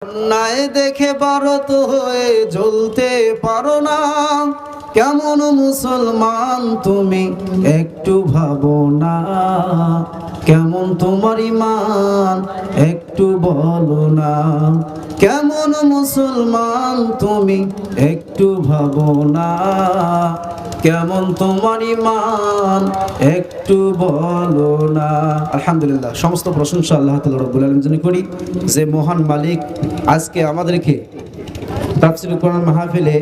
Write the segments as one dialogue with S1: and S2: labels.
S1: অন্যায় দেখে ভারত হয়ে জ্বলতে পারো না, কেমন মুসলমান তুমি একটু ভাবো না, কেমন তোমার ঈমান একটু বলো না, কেমন মুসলমান তুমি একটু ভাবো না, কেমন তোমার ঈমান একটু বলো না। আলহামদুলিল্লাহ, সমস্ত প্রশংসা আল্লাহ তাআলা রব্বুল আলামিনের জন্য করি, যে মহান মালিক আজকে আমাদেরকে তাফসীরুল কোরআন মাহফিলে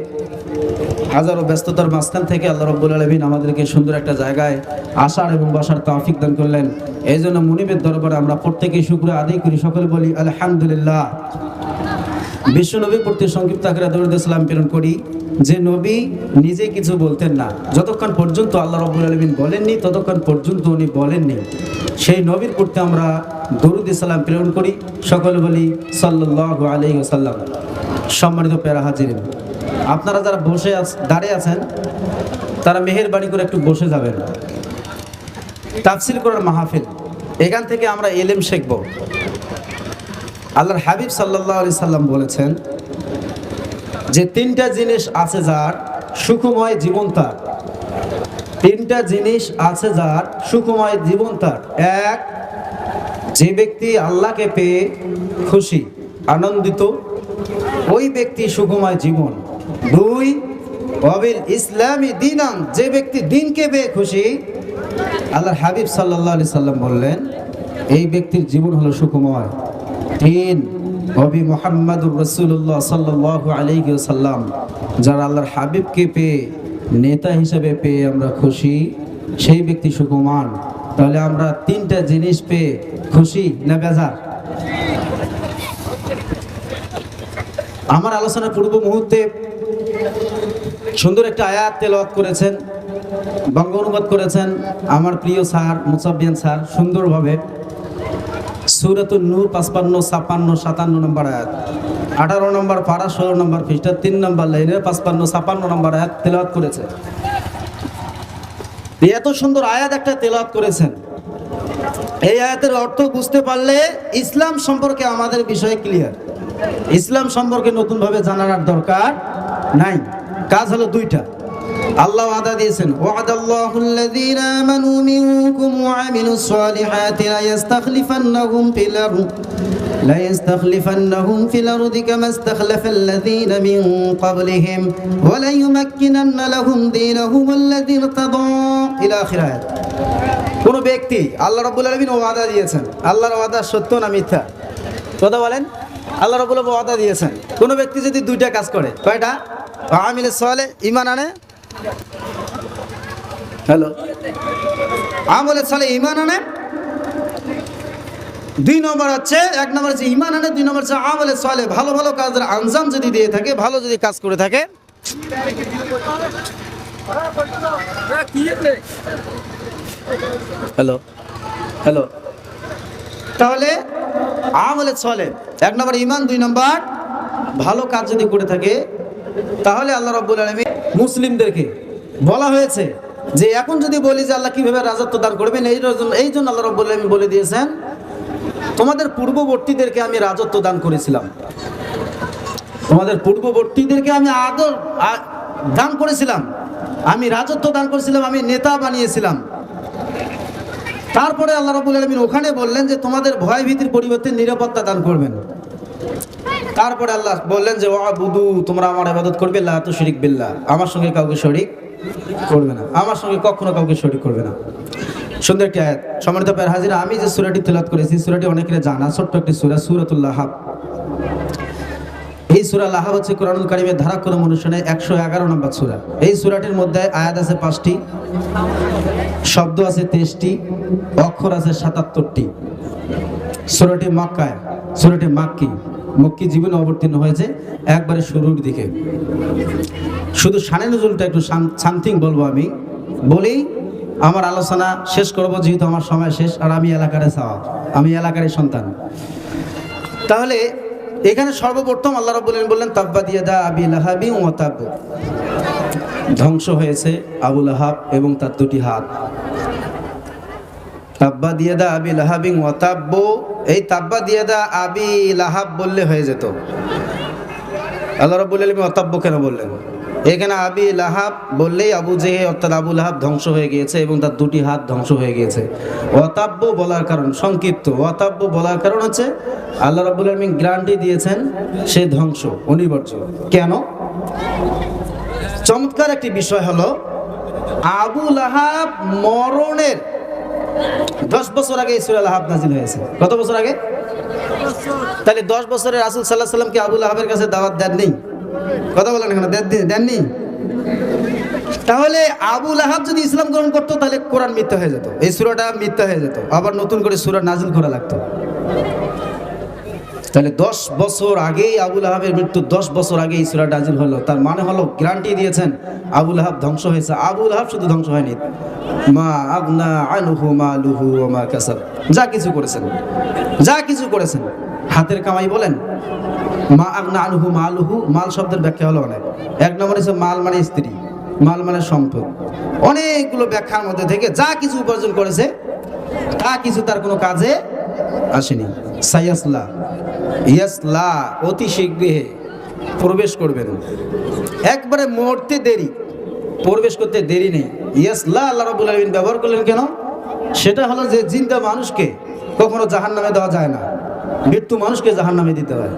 S1: হাজারো ব্যস্ততার মাঝখান থেকে আল্লাহ রব্বুল আলামিন আমাদেরকে সুন্দর একটা জায়গায় আসার এবং বসার তৌফিক দান করলেন। এই জন্য মুনিবের দরবারে আমরা প্রত্যেকেই শুকরিয়া আদায় করি, সকলে বলি আলহামদুলিল্লাহ। বিশ্বনবী প্রতি সংক্ষিপ্ত আকারে দরুদ সালাম প্রেরণ করি, যে নবী নিজে কিছু বলতেন না, যতক্ষণ পর্যন্ত আল্লাহ রাব্বুল আলামিন বলেননি ততক্ষণ পর্যন্ত উনি বলেননি, সেই নবীর প্রতি আমরা দরুদ সালাম প্রেরণ করি, সকলে বলি সাল্লাল্লাহু আলাইহি ওয়াসাল্লাম। সম্মানিত প্যারা হাজিরিন, আপনারা যারা দাঁড়িয়ে আছেন তারা মেহেরবানি করে একটু বসে যাবেন। তাফসীর করার মাহফিল, এখান থেকে আমরা ইলম শিখব। আল্লাহর হাবিব সাল্লাল্লাহু আলাইহি সাল্লাম বলেছেন যে তিনটা জিনিস আছে যার সুখময় জীবন তার, তিনটা জিনিস আছে যার সুখময় জীবন তার। এক, যে ব্যক্তি আল্লাহকে পেয়ে খুশি আনন্দিত, ওই ব্যক্তি সুখময় জীবন। দুই, ওয়াবিল ইসলামী দীনান, যে ব্যক্তি দিনকে পেয়ে খুশি, আল্লাহর হাবিব সাল্লাল্লাহু আলাইহি সাল্লাম বললেন এই ব্যক্তির জীবন হলো সুখময়। তিন, নবী মুহাম্মদুর রাসূলুল্লাহ সাল্লাল্লাহু আলাইহি ওয়াসাল্লাম, যারা আল্লাহর হাবিবকে পেয়ে নেতা হিসেবে পেয়ে আমরা খুশি, সেই ব্যক্তি সুখমান। তাহলে আমরা তিনটা জিনিস পেয়ে খুশি না বেজার? আমার আলোচনার পূর্ব মুহূর্তে সুন্দর একটা আয়াত তেলাওয়াত করেছেন, বঙ্গ অনুবাদ করেছেন আমার প্রিয় স্যার মুসাব্বিয়ান স্যার সুন্দরভাবে। সূরাতুন নূর 55, 56, 57 নম্বর আয়াত, 18 নম্বর পারা, 16 নম্বর পৃষ্ঠা, 3 নম্বর লাইনের 55, 56 নম্বর আয়াত তেলাওয়াত করেছে। এত সুন্দর আয়াত একটা তেলাওয়াত করেছেন, এই আয়াতের অর্থ বুঝতে পারলে ইসলাম সম্পর্কে আমাদের বিষয় ক্লিয়ার। ইসলাম সম্পর্কে নতুনভাবে জানার আর দরকার নাই। কাজ হলো দুইটা। আল্লাহ ওয়াদা দিয়েছেন, ওয়াদাল্লাহুল্লাযীনা আমানু মিনকুম ওয়া আমিলুস সালিহাতি লা ইস্তাখলিফান্নাহুম ফিল আরদি কামা ইস্তাখলাফাল্লাযীনা মিন ক্বাবলিহিম ওয়া লা ইউমাক্কিনান্না লাহুম দীনাহুম আল্লাযী ইরতাদা ইলা আখির আয়াত। কোন ব্যক্তি, আল্লাহ রাব্বুল আলামিন ওয়াদা দিয়েছেন, আল্লাহর ওয়াদা সত্য না মিথ্যা? কথা বলেন। আল্লাহ রাব্বুল আলামিন ওয়াদা দিয়েছেন, কোন ব্যক্তি যদি দুইটা কাজ করে, কয়টা? আমিলে সালেহ, ঈমান আনে, হ্যালো, আমলে সালেহ ঈমান আনে। দুই নম্বর হচ্ছে, এক নম্বর হচ্ছে ঈমান আনে, দুই নম্বর হচ্ছে আমলে সালেহ, ভালো ভালো কাজের আঞ্জাম যদি দিয়ে থাকে, ভালো যদি কাজ করে থাকে। হ্যালো হ্যালো তাহলে আমলে সালেহ, এক নম্বর ঈমান, দুই নম্বর ভালো কাজ যদি করে থাকে, তাহলে আল্লাহ রাব্বুল আলামিন মুসলিমদেরকে বলা হয়েছে যে এখন যদি বলি যে আল্লাহ কিভাবে রাজত্ব দান করবেন, এই জন্য আল্লাহ রাব্বুল আলামিন বলে দিয়েছেন তোমাদের পূর্ববর্তীদেরকে আমি রাজত্ব দান করেছিলাম, তোমাদের পূর্ববর্তীদেরকে আমি আদর দান করেছিলাম, আমি রাজত্ব দান করেছিলাম, আমি নেতা বানিয়েছিলাম। তারপরে আল্লাহ রাব্বুল আলামিন ওখানে বললেন যে তোমাদের ভয় ভীতির পরিবর্তে নিরাপত্তা দান করবেন। তারপরে আল্লাহ বললেন যে ওয়াবুদু, তোমরা আমার ইবাদত করবে, লা তুশরিক বিল্লাহ, আমার সঙ্গে কাউকে শরীক করবে না, আমার সঙ্গে কখনো কাউকে শরীক করবে না। সুন্দর একটি আয়াত। সম্মানিত প্যারা হাজিরা, আমি যে সূরাটি তেলাওয়াত করেছি, সূরাটি অনেকের জানা, ছোট্ট একটি সূরা, সূরাতুল লাহাব। এই সূরা লাহাব হচ্ছে কোরআনুল কারীমের ধারাক্রম অনুসারে 111 নম্বর সূরা। এই সূরাটির মধ্যে আয়াত আছে 5টি, শব্দ আছে 23টি, অক্ষর আছে 77টি। সূরাটি মক্কায়, সূরাটি মক্কি জীবনে অবতীর্ণ হয়েছে একবারে শুরুর দিকে। শুধু শানে নজুলটা একটু সামথিং বলবো, আমি বলেই আমার আলোচনা শেষ করব, যেহেতু আমার সময় শেষ, আর আমি এলাকারে চাওয়া, আমি এলাকারই সন্তান। তাহলে এখানে সর্বপ্রথম আল্লাহ রাব্বুল আলামিন বললেন তাব্বাত ইয়াদা আবি লাহাবি ওয়া তাব, ধ্বংস হয়েছে আবু লাহাব এবং তার দুটি হাত। তাব্বাত ইয়াদা আবি লাহাবি ওয়া তাব, এই তাব্বা দিয়ে দা আবি লাহাব বললে হয়ে যেত। আল্লাহ রাব্বুল আলামিন অতাব্য কেন বললেন? এখানে আবি লাহাব বললেই আবু জেহেল অর্থাৎ আবু লাহাব ধ্বংস হয়ে গিয়েছে এবং তার দুটি হাত ধ্বংস হয়ে গিয়েছে। অতাব্য বলার কারণ সংক্ষিপ্ত, অতাব্য বলার কারণ হচ্ছে আল্লাহ রাব্বুল আলামিন গ্যারান্টি দিয়েছেন সে ধ্বংস অনিবার্য। কেন? চমৎকার একটি বিষয় হলো, আবু লাহাব মরণের 10 বছর আগে সূরা লাহাব নাজিল হয়েছে। কত বছর আগে? তাহলে 10 বছরে রাসূল সাল্লাল্লাহু আলাইহি ওয়াসাল্লাম কি আবু লাহাবের কাছে দাওয়াত দেননি? কথা বলেন এখানে, দেননি? তাহলে আবু লাহাব যদি ইসলাম গ্রহণ করতো তাহলে কোরআন মিথ্যা হয়ে যেত, এই সূরাটা মিথ্যা হয়ে যেত, আবার নতুন করে সূরা নাজিল করা লাগতো। তাহলে 10 বছর আগেই আবু লাহাবের মৃত্যু 10 বছর আগেই সূরা নাজিল হলো। তার মানে হলো গ্যারান্টি দিয়েছেন আবু লাহাব ধ্বংস হয়েছে। আবু লাহাব শুধু ধ্বংস হয়নি, মা আগনা আনহু মালুহু ওয়া মা কাসাব, যা কিছু করেছেন হাতের কামাই বলেন। মা আগনা আনহু মালুহু, মাল শব্দের ব্যাখ্যা হলো অনেক। এক নম্বরে মাল মানে স্ত্রী, মাল মানে সম্পদ। অনেকগুলো ব্যাখ্যার মধ্যে থেকে যা কিছু উপার্জন করেছে তা কিছু তার কোনো কাজে আসেনি। সায়াসলা, ইয়াসলা, অতি শীঘ্রই প্রবেশ করবেন, একবারে মরতে দেরি, প্রবেশ করতে দেরি নেই। ইয়াসলা আল্লাহ রাব্বুল আলামিন ব্যবহার করলেন কেন? সেটা হলো যে জিন্দা মানুষকে কখনো জাহান্নামে দেওয়া যায় না, মৃত্যু মানুষকে জাহান্নামে দিতে হয়।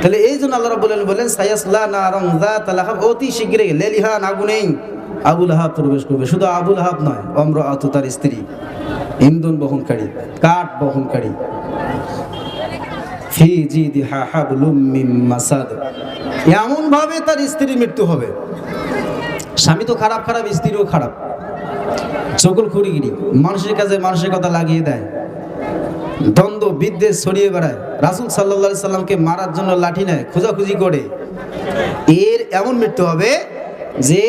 S1: তাহলে এই জন্য আল্লাহ রাব্বুল আলামিন বলেন সায়াসলা নারান যাতা লাহাব, অতি শীঘ্রই লেলিহান আগুনেই আবু লাহাব প্রবেশ করবে। শুধু আবু লাহাব নয়, ইমরাআতু তার স্ত্রী, ইন্ধন বহনকারী, কাঠ বহনকারী। ফি জিদিহা হাবলুম মিন মাসাদ, এমন ভাবে তার স্ত্রীর মৃত্যু হবে। স্বামী তো খারাপ, স্ত্রীও খারাপ, চকুল খুঁড়িগিরি, মানুষের কাছে মানুষের কথা লাগিয়ে দেয়, দ্বন্দ্ব বিদ্বেষ ছড়িয়ে বেড়ায়, রাসূল সাল্লাল্লাহু আলাইহি সাল্লামকে মারার জন্য লাঠি নেয়, খোঁজাখুঁজি করে। এর এমন মৃত্যু হবে যে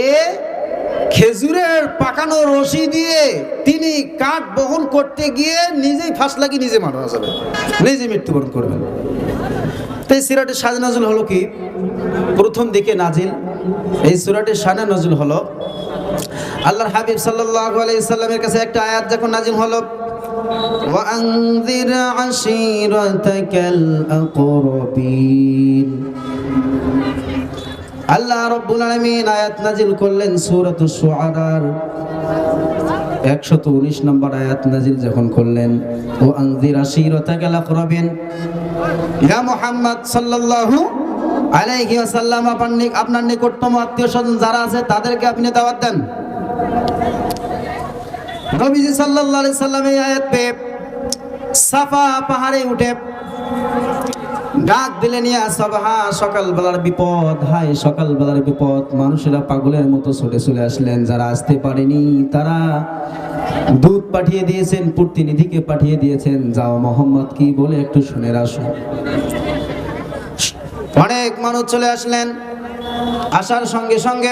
S1: খেজুরের পাকানো রশি দিয়ে তিনি কাঠ বহন করতে গিয়ে নিজেই ফাঁস লাগিয়ে নিজে মারা যাবে, নিজে মৃত্যুবরণ করবেন। তাই সূরাটির শানে নাজিল হলো কি? প্রথম দিকে নাজিল এই সূরাটির শানে নাজিল হলো আল্লাহর হাবিব সাল্লাল্লাহু আলাইহি সাল্লামের কাছে একটা আয়াত যখন নাজিল হলো, ওয়া আনযির আশীরাতাকাল আকরাবিন, আল্লাহ রাব্বুল আলামিন আয়াত নাজিল করলেন সূরাতুশ শুআরার 119 নম্বর আয়াত নাজিল যখন করলেন, ওয়া আনযির আশীরাতাকাল আকরাবিন, ইয়া মুহাম্মদ সাল্লাল্লাহু আলাইহি ওয়াসাল্লাম আপনার নিকটতম আত্মীয়-স্বজন যারা আছে তাদেরকে আপনি দাওয়াত দেন। নবীজি সাল্লাল্লাহু আলাইহি সাল্লাম এই আয়াত পেয়ে সাফা পাহাড়ে উঠে ডাক দিলেন, ইয়া সাবাহা, সকালবেলার বিপদ, হায় সকালবেলার বিপদ। মানুষেরা পাগলের মতো ছুটে চলে আসলেন, যারা আসতে পারেনি তারা দূত পাঠিয়ে দিয়েছেন, প্রতিনিধিকে পাঠিয়ে দিয়েছেন, যাও মোহাম্মদ কি বলে একটু শুনে আসো। অনেক মানুষ চলে আসলেন, আসার সঙ্গে সঙ্গে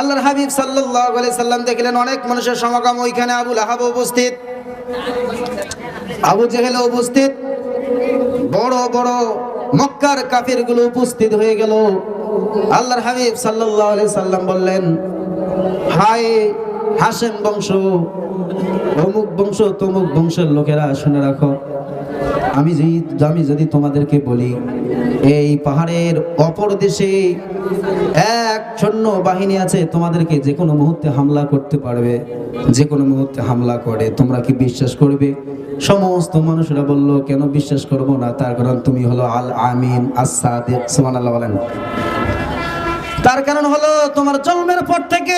S1: আল্লাহর হাবিব সাল্লাল্লাহু আলাইহি সাল্লাম দেখলেন অনেক মানুষের সমাগম। ওইখানে আবু লাহাব উপস্থিত, আবু জেহেল উপস্থিত, বড় বড় মক্কার কাফিরগুলো উপস্থিত হয়ে গেল। আল্লাহর হাবিব সাল্লাল্লাহু আলাইহি সাল্লাম বললেন, হায় হাশেম বংশ, অমুক বংশ, তমুক বংশের লোকেরা, শুনে রাখো, আমি যদি তোমাদেরকে বলি এই পাহাড়ের অপর দেশে এক সৈন্য বাহিনী আছে, তোমাদেরকে যে কোনো মুহূর্তে হামলা করতে পারবে, যে কোনো মুহূর্তে হামলা করে, তোমরা কি বিশ্বাস করবে? সমস্ত মানুষরা বলল, কেন বিশ্বাস করব না, তার কারণ তুমি হলো আল আমিন আস-সাদিক। সুবহানাল্লাহ বলেন। তার কারণ হলো তোমার জন্মের পর থেকে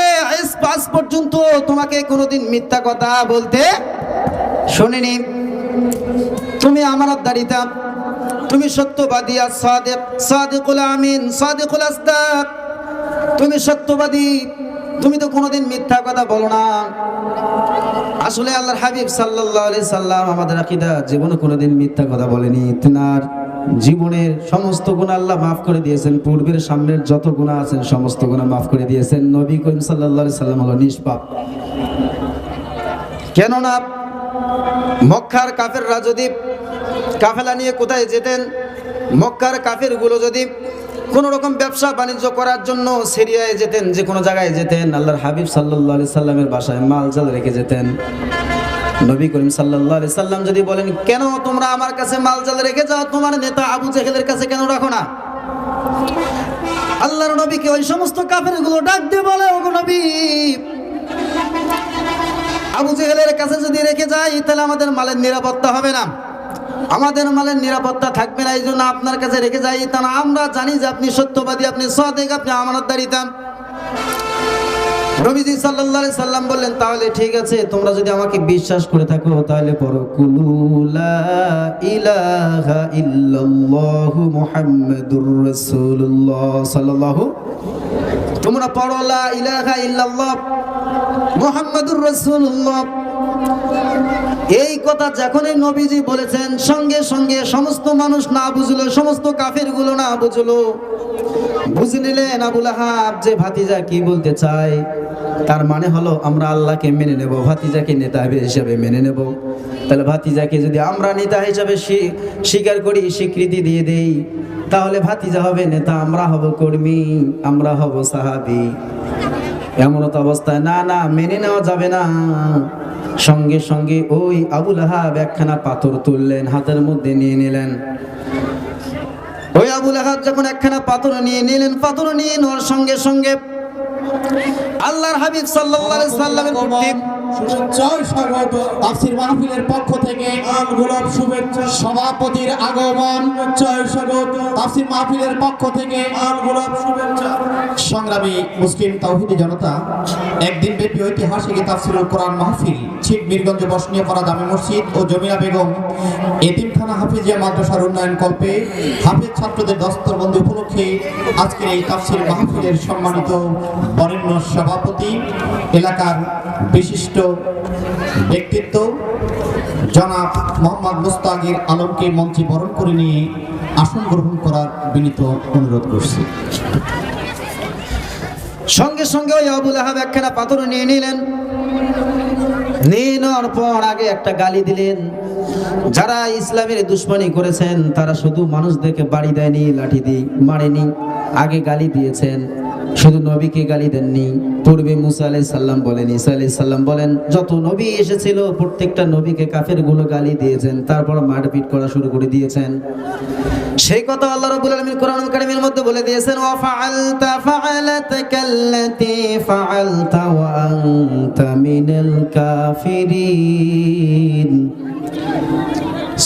S1: আজ পর্যন্ত তোমাকে কোনোদিন মিথ্যা কথা বলতে শুনিনি, তুমি আমানতদারিতা, তুমি সত্যবাদী, আস-সাদিক, সাদিকুল আমিন, সাদিকুল আসদাক, তুমি সত্যবাদী, তুমি তো কোনোদিন মিথ্যা কথা বলো না। আসলে আল্লাহর হাবিব সাল্লাল্লাহু আলাইহি সাল্লাম আমাদের আকীদা, জীবনে কোনোদিন মিথ্যা কথা বলেনি। তিনার জীবনের সমস্ত গুনাহ আল্লাহ মাফ করে দিয়েছেন, পূর্বের সামনের যত গুনাহ আছেন সমস্ত গুনাহ মাফ করে দিয়েছেন। নবী করিম সাল্লাল্লাহু আলাইহি সাল্লাম হলো নিষ্পাপ। কেননা মক্কার কাফেররা যদি কাফেলা নিয়ে কোথায় যেতেন, মক্কার কাফেরগুলো যদি কোনো রকম ব্যবসা বাণিজ্য করার জন্য সিরিয়ায় যেতেন, যে কোনো জায়গায় যেতেন, আল্লাহর হাবিব সাল্লাল্লাহু আলাইহি সাল্লামের বাসায় মাল জাল রেখে যেতেন। নবী করিম সাল্লাল্লাহু আলাইহি সাল্লাম যদি বলেন, কেন তোমরা আমার কাছে মালজাল রেখে যাও, তোমার নেতা আবু জেহেলের কাছে কেন রাখো না? আল্লাহর নবীকে ওই সমস্ত কাফেরগুলো ডাক দিয়ে বলে, ওগো নবী, আবু জেহেলের কাছে যদি রেখে যাই তাহলে আমাদের মালের নিরাপত্তা হবে না, আমাদের মালের নিরাপত্তা থাকবে না, এই জন্য আপনার কাছে রেখে যাই। তা না, আমরা জানি যে আপনি সত্যবাদী, আপনি সাদিক, আপনি আমানতদারিতা। নবীজি সাল্লাল্লাহু আলাইহি সাল্লাম বললেন, তাহলে ঠিক আছে, তোমরা যদি আমাকে বিশ্বাস করে থাকো তাহলে পড়ো কুলু লা ইলাহা ইল্লাল্লাহু মুহাম্মাদুর রাসূলুল্লাহ সাল্লাল্লাহু, তোমরা পড়ো লা ইলাহা ইল্লাল্লাহ মুহাম্মাদুর রাসূলুল্লাহ। এই কথা যখনই নবীজি বলেছেন, সঙ্গে সঙ্গে সমস্ত মানুষ না বুঝলো, সমস্ত কাফেরগুলো না বুঝলো, বুঝে নিলেন আবু লাহাব যে ভাতিজা কি বলতে চায়। তার মানে হলো আমরা আল্লাহকে মেনে নেব, ভাতিজাকে নেতা হিসেবে মেনে নেব। তাহলে ভাতিজাকে যদি আমরা নেতা হিসেবে স্বীকার করি, স্বীকৃতি দিয়ে দেই, তাহলে ভাতিজা হবে নেতা, আমরা হব কর্মী, আমরা হব সাহাবী। এমন তো অবস্থায় না, না, মেনে নেওয়া যাবে না। সঙ্গে সঙ্গে ওই আবু লাহাব একখানা পাথর তুললেন, হাতের মধ্যে নিয়ে নিলেন। ওই আবু লাহাব যখন একখানা পাথর নিয়ে নিলেন, পাথর নিয়ে নেওয়ার সঙ্গে সঙ্গে আল্লাহর হাবিব সাল্লাল্লাহু আলাইহি সাল্লামের প্রতি
S2: তাফসীর মাহফিলের পক্ষ থেকে গোলাপ শুভেচ্ছা, সভাপতির আগমন, তাফসীর মাহফিলের পক্ষ থেকে গোলাপ শুভেচ্ছা। সংগ্রামী মুসলিম তাওহীদি জনতা, একদিন ব্যাপী ঐতিহাসিক তাফসীরুল কোরআন মাহফিল ছিট মিরগঞ্জ বসনিয়াপাড়া জামে মসজিদ ও জমিরা বেগম এতিমখানা হাফিজিয়া মাদ্রাসার উন্নয়ন কল্পে হাফেজ ছাত্রদের দস্তরবন্দি উপলক্ষে আজকের এই তাফসীর মাহফিলের সম্মানিত বরেণ্য সভাপতি, এলাকার বিশিষ্ট ব্যক্তিত্ব জনাব মোহাম্মদ মুস্তাকির আলমকে মঞ্চে বরণ করে নিয়ে আসন গ্রহণ করার বিনীত অনুরোধ করছি।
S1: সঙ্গে সঙ্গে ওই আবু লাহাব একখানা পাথর নিয়ে নিলেন। নিয়ে নেওয়ার পর আগে একটা গালি দিলেন। যারা ইসলামের দুশমনি করেছেন তারা শুধু মানুষদেরকে বাড়ি দেয়নি, লাঠি দিয়ে মারেনি, আগে গালি দিয়েছেন। শুধু নবীকে গালি দেননি, পূর্বে মুসা আলাইহিস সালাম বলেন, ঈসা আলাইহিস সালাম বলেন, যত নবী এসেছিল প্রত্যেকটা নবীকে কাফেরগুলো গালি দিয়েছেন, তারপর মারপিট করা শুরু করে দিয়েছেন। সেই কথা আল্লাহ রাব্বুল আলামিন কোরআনুল কারীমের মধ্যে বলে দিয়েছেন, ওয়া ফাআলতা ফাআলাতাকাল্লাতী ফাআলতা ওয়া আনতা মিনাল কাফিরিন।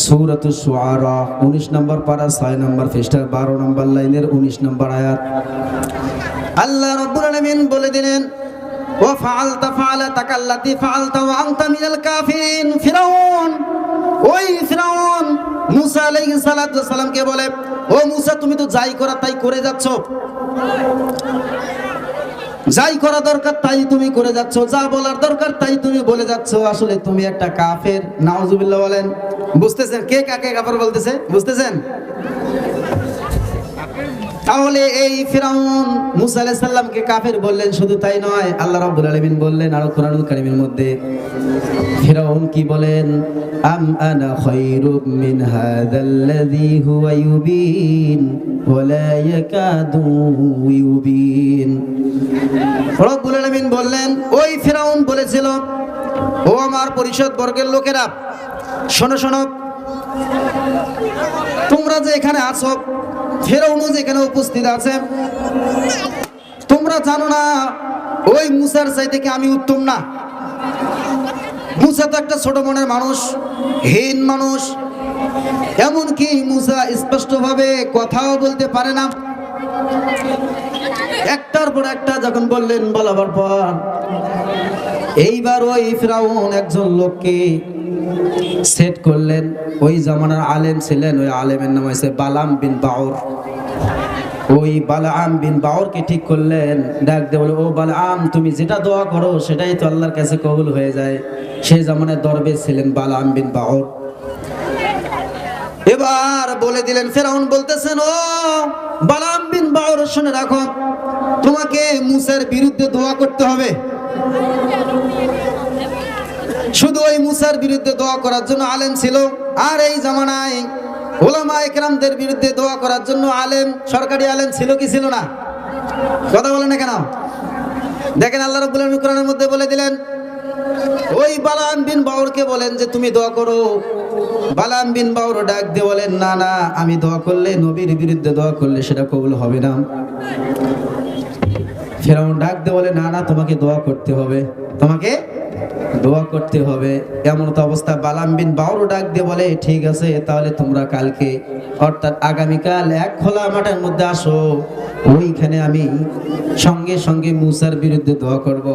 S1: সূরাতুশ শুআরা 19 নম্বর পারা 6 নম্বর পৃষ্ঠার 12 নম্বর লাইনের 19 নম্বর আয়াত। আল্লাহ রাব্বুল আলামিন বলে দিলেন, ওয়া ফাআলতা ফাআলাতাকাল্লাতী ফাআলতা ওয়া আনতা মিনাল কাফিরিন। ফিরাউন, ওই ফিরাউন মুসা আলাইহিস সালাতু ওয়াস সালামকে বলে, ও মুসা, তুমি তো যাই করা তাই করে যাচ্ছ, যাই করা দরকার তাই তুমি করে যাচ্ছ, যা বলার দরকার তাই তুমি বলে যাচ্ছ, আসলে তুমি একটা কাফের। নাউজুবিল্লাহ বলেন। বুঝতেছেন কে কাকে কাফের বলতেছে? বুঝতেছেন? তাহলে এই ফিরাউন মুসা আলাইহিস সালামকে কাফের বললেন, শুধু তাই নয়, আল্লাহ রাব্বুল আলামিন বললেন আর কোরআনুল কারীমের মধ্যে, ফিরাউন কি বলেন, আম আনা খায়রুম মিন হাযাল্লাযী হুয়া ইউবিন ওয়া লা ইয়াকাদু ইউবিন। রাব্বুল আলামিন বললেন, ওই ফিরাউন বলেছিল, ও আমার পরিষদ বর্গের লোকেরা, শোনো শোনো, তোমরা যে এখানে আছো, ফিরাউনও যেখানে উপস্থিত আছে, তোমরা জানো না ওই মুসার চাইতে কি আমি উত্তম না? মুসা তো একটা ছোট মনের মানুষ, হীন মানুষ, এমনকি মুসা স্পষ্টভাবে কথাও বলতে পারে না। একটার পর একটা যখন বললেন, বলাবার পর এইবার ওই ফিরাউন একজন লোককে সেট করলেন। ওই জামানার আলেম ছিলেন, ওই আলেমের নাম হয়েছে বালাম বিন বাউর। ওই বালাম বিন বাউরকে ঠিক করলেন, ডাক দিয়ে বলে, ও বালাম, তুমি যেটা দোয়া করো সেটাই তো আল্লাহর কাছে কবুল হয়ে যায়। সেই জামানায় দরবেশ ছিলেন বালাম বিন বাউর। এবার বলে দিলেন, ফেরাউন বলতেছেন, ও বালাম বিন বাউর, শুনে রাখো, তোমাকে মুসার বিরুদ্ধে দোয়া করতে হবে। শুধু ওই মুসার বিরুদ্ধে দোয়া করার জন্য আলেম ছিল, আর এই জামানায় উলামা ইকরামদের বিরুদ্ধে দোয়া করার জন্য আলেম, সরকারি আলেম ছিল কি ছিল না? কথা বলেন না কেন? দেখেন আল্লাহ রাব্বুল আলামিন কোরআনের মধ্যে বলে দিলেন, ওই বালাম বিন বাউরকে বলেন যে তুমি দোয়া করো। বালাম বিন বাউর ডাক দিয়ে বলেন, না না, আমি দোয়া করলে, নবীর বিরুদ্ধে দোয়া করলে সেটা কবুল হবে না। ফেরাউন ডাক দিয়ে বলে, না না, তোমাকে দোয়া করতে হবে, তোমাকে দোয়া করতে হবে। এমন তো অবস্থা বালাম বিন বাউর ডাক দিয়ে বলে, ঠিক আছে, তাহলে তোমরা কালকে অর্থাৎ আগামীকাল এক খোলা মাঠের মধ্যে আসো, ওইখানে আমি সঙ্গে সঙ্গে মুসার বিরুদ্ধে দোয়া করব।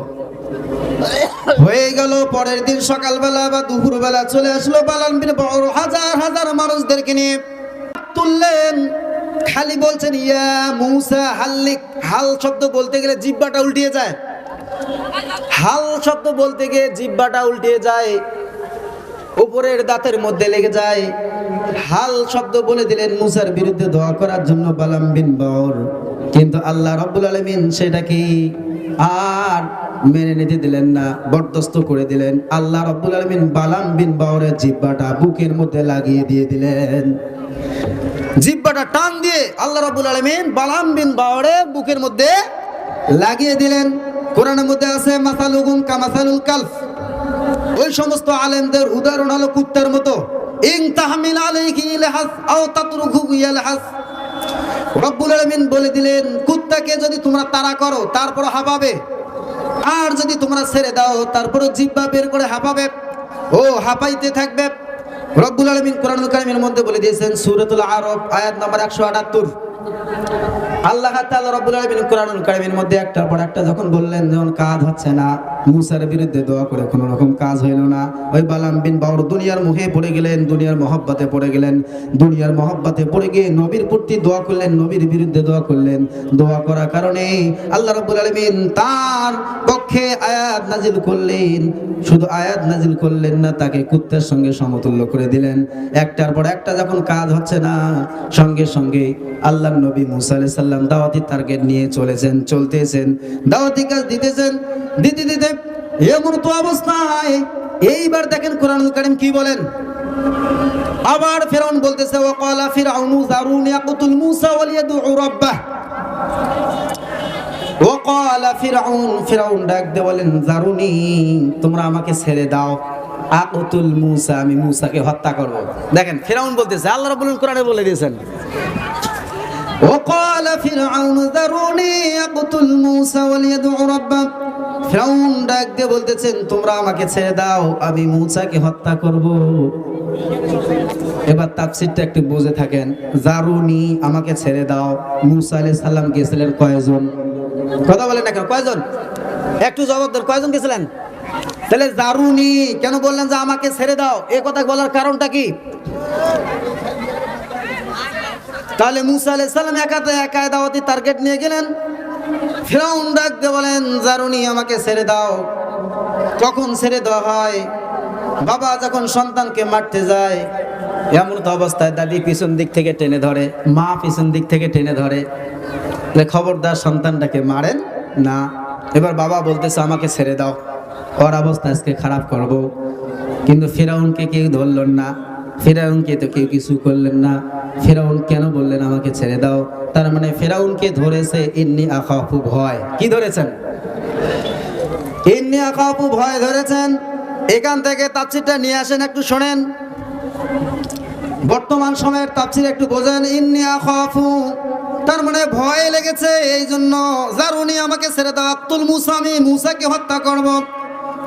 S1: হয়ে গেল। পরের দিন সকালবেলা বা দুপুরবেলা চলে আসলো বালাম বিন বাউর হাজার হাজার মানুষদেরকে নিয়ে তুললেন। খালি বলছেন ইয়া মুসা হাল্লিক। হাল শব্দ বলতে গেলে জিহ্বাটা উল্টিয়ে যায়। হাল শব্দ বলতে গিয়ে জিহ্বাটা উল্টিয়ে যায়, উপরের দাঁতের মধ্যে লেগে যায়। হাল শব্দ বলে দিলেন মুসার বিরুদ্ধে দোয়া করার জন্য বালাম বিন বাউর। কিন্তু আল্লাহ রাব্বুল আলামিন সেটাকে আর মেনে নিতে দিলেন না, বরদাস্ত করে দিলেন। আল্লাহ রাব্বুল আলামিন বালাম বিন বাউরের জিহ্বাটা বুকের মধ্যে লাগিয়ে দিয়ে দিলেন। জিহ্বাটা টান দিয়ে আল্লাহ রাব্বুল আলামিন বালাম বিন বাউরের বুকের মধ্যে লাগিয়ে দিলেন। কোরআনের মধ্যে আছে মাসালুহুম কামাসালুল কালফ। ওই সমস্ত আলেমদের উদাহরণ হলো কুত্তার মতো। ইন তাহমিল আলাইহি ইলহাস আও তাতরুকুহু ইয়ালহাস। রব্বুল আলামিন বলে দিলেন, কুত্তাকে যদি তোমরা তাড়া করো তারপর হাঁপাবে, আর যদি তোমরা ছেড়ে দাও তারপর জিহ্বা বের করে হাঁপাবে, ও হাঁপাইতে থাকবে। রব্বুল আলামিন কোরআনুল কারীমের মধ্যে বলে দিয়েছেন সূরাতুল আরাফ আয়াত নম্বর 178। আল্লাহ তাআলা রব্বুল আলামিন কোরআনুল কারীমের মধ্যে একটার পর একটা যখন বললেন, যখন কাজ হচ্ছে না, মুসার বিরুদ্ধে দোয়া করে কোনো রকম কাজ হইল না, ওই বালাম বিন বাউর দুনিয়ার মোহে পড়ে গেলেন, দুনিয়ার মহব্বতে পড়ে গেলেন। দুনিয়ার মহব্বতে পড়ে গিয়ে নবীর প্রতি দোয়া করলেন, নবীর বিরুদ্ধে দোয়া করলেন। দোয়া করার কারণে আল্লাহ রাব্বুল আলামিন তার পক্ষে আয়াত নাজিল করলেন। শুধু আয়াত নাজিল করলেন না, তাকে কুত্তার সঙ্গে সমতুল্য করে দিলেন। একটার পর একটা যখন কাজ হচ্ছে না, সঙ্গে সঙ্গে আল্লাহর নবী মুসা আলাইহিস সালাম দাওয়াতি টার্গেট নিয়ে চলতেছেন, দাওয়াতি কাজ দিতেছেন। দিতে দিতে এমন তো অবস্থায় এইবার দেখেন কোরআনুল কারীম কি বলেন। আবার ফিরআউন বলতেছে, ওয়াকালা ফিরআউনু যারুনি ইয়াকতুল মুসা ওয়ালিয়াদউ রাব্বাহ। ওয়াকালা ফিরআউন ডাক দিয়ে বলেন, যারুনি, তোমরা আমাকে ছেড়ে দাও, আকুতুল মুসা, আমি মুসাকে হত্যা করব। দেখেন ফিরআউন বলতেছে, আল্লাহ রাব্বুল আলামিন কোরআনে বলে দিয়েছেন, ওয়াকালা ফিরআউনু যারুনি ইয়াকতুল মুসা ওয়ালিয়াদউ রাব্বাহ। ফিরআউন ডাক দিয়ে বলতেছেন, তোমরা আমাকে ছেড়ে দাও, আমি মুসাকে হত্যা করব। এবার তাফসীরটা একটু বুঝে থাকেন। যারুনি, আমাকে ছেড়ে দাও। মুসা আলাইহিস সালাম গেছিলেন কয়জন? কথা বলেন না কেন, কয়জন? একটু জবাব দেন, কয়জন গেছিলেন? তাহলে যারুনি কেন বললেন যে আমাকে ছেড়ে দাও? এই কথা বলার কারণটা কি? তাহলে মুসা আলাইহিস সালাম একা দাওয়াতি টার্গেট নিয়ে গেলেন। ফিরআউন ডাক দিয়ে বলেন, যারুনি, আমাকে ছেড়ে দাও। কখন ছেড়ে দেওয়া হয়? বাবা যখন সন্তানকে মারতে যায়, এমন তো অবস্থায় দাদি পিছন দিক থেকে টেনে ধরে, মা পিছন দিক থেকে টেনে ধরে, খবরদার সন্তানটাকে মারেন না। এবার বাবা বলতেছে, আমাকে ছেড়ে দাও, ওর অবস্থা আজকে খারাপ করব। কিন্তু ফিরআউনকে কেউ ধরলেন না, ফিরআউনকে তো কেউ কিছু করলেন না। ফিরআউন কেন বললেন আমাকে ছেড়ে দাও? তার মানে ফিরআউনকে ধরেছে ইন্নী আখাফু, ভয়। কি ধরেছেন? ইন্নী আখাফু, ভয় ধরেছেন। এখান থেকে তাফসীরটা নিয়ে আসেন, একটু শোনেন। বর্তমান সময়ের তাফসীর একটু বোঝেন। ইন্নী আখাফু তার মানে ভয় লেগেছে, এই জন্য যারুনি, আমাকে ছেড়ে দাও, আকুতুল মুসা, আমি মুসাকে হত্যা করব।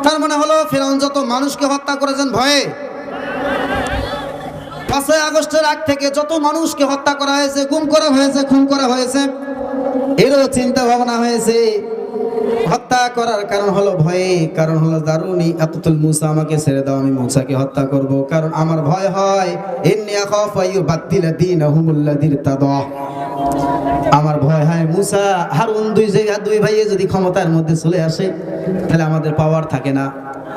S1: তার মানে হলো ফিরআউন যত মানুষকে হত্যা করেছেন ভয়ে। 5 আগস্টের আগ থেকে যত মানুষকে হত্যা করা হয়েছে, গুম করা হয়েছে, খুন করা হয়েছে, এরও চিন্তা ভাবনা হয়েছে। হত্যা করার কারণ হলো ভয়ে, কারণ হলো যারুনি আকুতুল মুসা, আমাকে ছেড়ে দাও, আমি মুসাকে হত্যা করব। কারণ আমার ভয় হয়, ইন্নী আখাফু আইয়ুবাদদিলা দীনাহুমুল্লাযী ইরতাদা, আমার ভয় হয় মুসা হারুন দুই ভাইয়ে যদি ক্ষমতার মধ্যে চলে আসে, তাহলে আমাদের পাওয়ার থাকে না,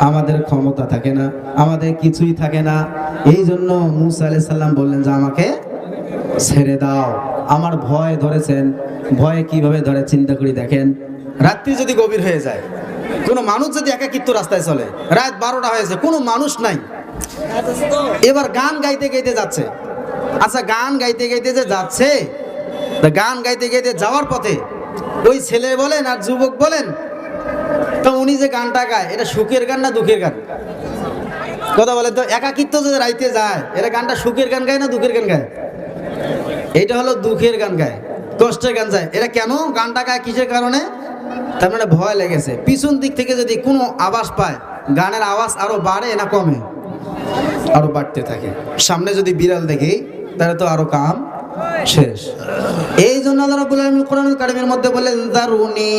S1: আমাদের ক্ষমতা থাকে না, আমাদের কিছুই থাকে না। এই জন্য মুসা আলাইহিস সালাম বললেন যে আমাকে ছেড়ে দাও, আমার ভয় ধরেছেন। ভয়ে কিভাবে ধরে চিন্তা করি দেখেন। রাত্রি যদি গভীর হয়ে যায়, কোনো মানুষ যদি একাকিত্ব রাস্তায় চলে, রাত 12টা হয়েছে, কোনো মানুষ নাই, এবার গান গাইতে গাইতে যাচ্ছে। আচ্ছা, গান গাইতে গাইতে যে যাচ্ছে, গান গাইতে গাইতে যাওয়ার পথে ওই ছেলে বলেন আর যুবক বলেন, তো উনি যে গানটা গায় এটা সুখের গান না দুঃখের গান? কথা বলে তো, একাকিত্ব যদি রাইতে যায় এরা গানটা সুখের গান গায় না দুঃখের গান গায়? এটা হলো দুঃখের গান গায়, কষ্টের গান যায়। এরা কেন গানটা গায়, কিসের কারণে? তার মানে ভয় লেগেছে। পিছন দিক থেকে যদি কোনো আওয়াজ পায়, গানের আওয়াজ আরো বাড়ে না কমে? আরো বাড়তে থাকে। সামনে যদি বিড়াল দেখি তাহলে তো আরো কাম শেষ। এই জন্য আল্লাহ রাব্বুল আলামিন কোরআনুল কারীমের মধ্যে বলেন দারুনি,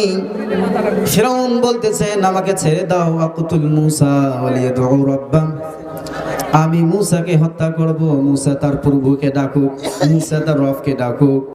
S1: ফিরাউন বলতেছেন আমাকে ছেড়ে দাও, আকুতুল মূসা ওয়ালিয়াদউ রাব্বাহ, আমি মূসাকে হত্যা করব। মূসা তার প্রভুকে ডাকুক, মূসা তার রবকে ডাকুক।